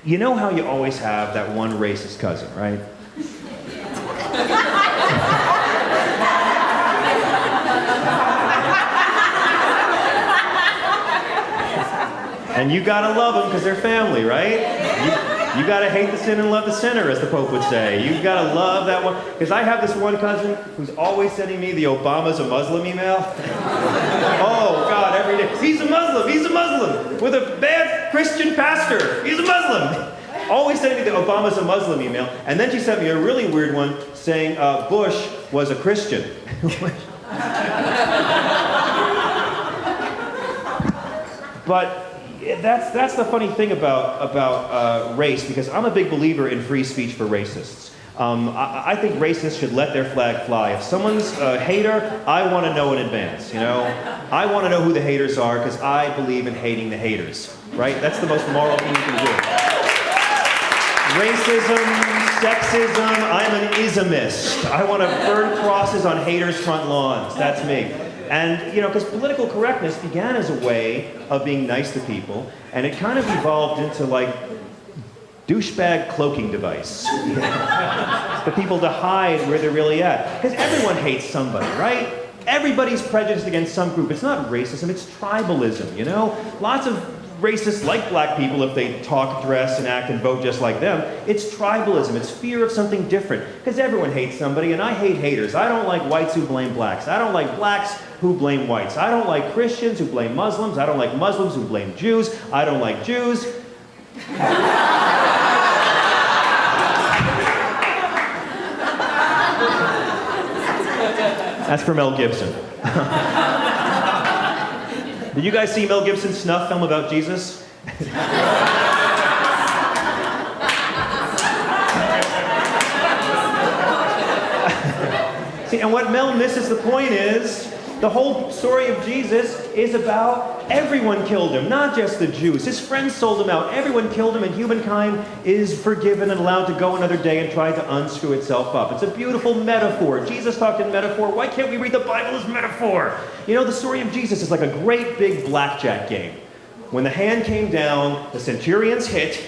You know how you always have that one racist cousin, right? And you gotta love them because they're family, right? You gotta hate the sin and love the sinner, as the Pope would say. You gotta love that one. Because I have this one cousin who's always sending me the Obama's a Muslim email. Oh, God, every day. He's a Muslim, with a bad Christian pastor. He's a Muslim. Always sending me the Obama's a Muslim email. And then she sent me a really weird one saying Bush was a Christian. But that's the funny thing about race, because I'm a big believer in free speech for racists. I think racists should let their flag fly. If someone's a hater, I want to know in advance, you know? I want to know who the haters are, because I believe in hating the haters, right? That's the most moral thing you can do. Racism, sexism, I'm an ismist. I want to burn crosses on haters' front lawns. That's me. And, you know, because political correctness began as a way of being nice to people, and it kind of evolved into, like, douchebag cloaking device. For people to hide where they're really at. Because everyone hates somebody, right? Everybody's prejudiced against some group. It's not racism, it's tribalism, you know? Lots of racists like black people if they talk, dress, and act and vote just like them. It's tribalism. It's fear of something different. Because everyone hates somebody, and I hate haters. I don't like whites who blame blacks. I don't like blacks who blame whites. I don't like Christians who blame Muslims. I don't like Muslims who blame Jews. I don't like Jews. That's for Mel Gibson. Did you guys see Mel Gibson's snuff film about Jesus? See, and what Mel misses the point is, the whole story of Jesus is about everyone killed him, not just the Jews. His friends sold him out. Everyone killed him, and humankind is forgiven and allowed to go another day and try to unscrew itself up. It's a beautiful metaphor. Jesus talked in metaphor. Why can't we read the Bible as metaphor? You know, the story of Jesus is like a great big blackjack game. When the hand came down, the centurions hit,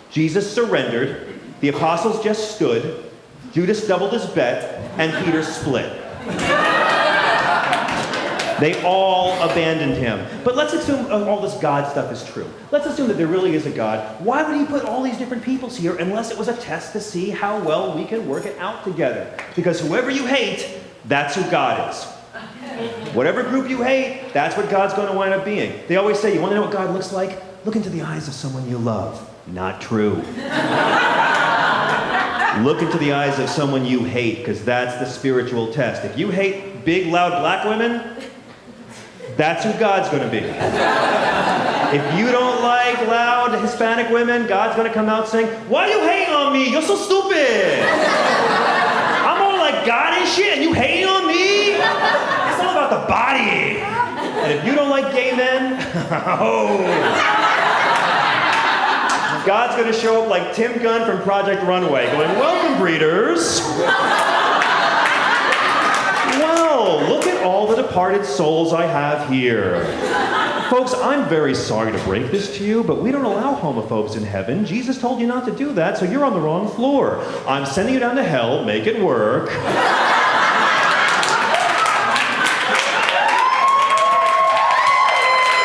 Jesus surrendered, the apostles just stood, Judas doubled his bet, and Peter split. They all abandoned him. But let's assume all this God stuff is true. Let's assume that there really is a God. Why would he put all these different peoples here unless it was a test to see how well we can work it out together? Because whoever you hate, that's who God is. Whatever group you hate, that's what God's going to wind up being. They always say, you want to know what God looks like? Look into the eyes of someone you love. Not true. Look into the eyes of someone you hate, because that's the spiritual test. If you hate big, loud black women, that's who God's going to be. If you don't like loud Hispanic women, God's going to come out saying, why are you hating on me? You're so stupid. I'm all like God and shit, and you hating on me? It's all about the body. And if you don't like gay men, God's going to show up like Tim Gunn from Project Runway, going, welcome, breeders. Wow, look at all the departed souls I have here. Folks, I'm very sorry to break this to you, but we don't allow homophobes in heaven. Jesus told you not to do that, so you're on the wrong floor. I'm sending you down to hell. Make it work.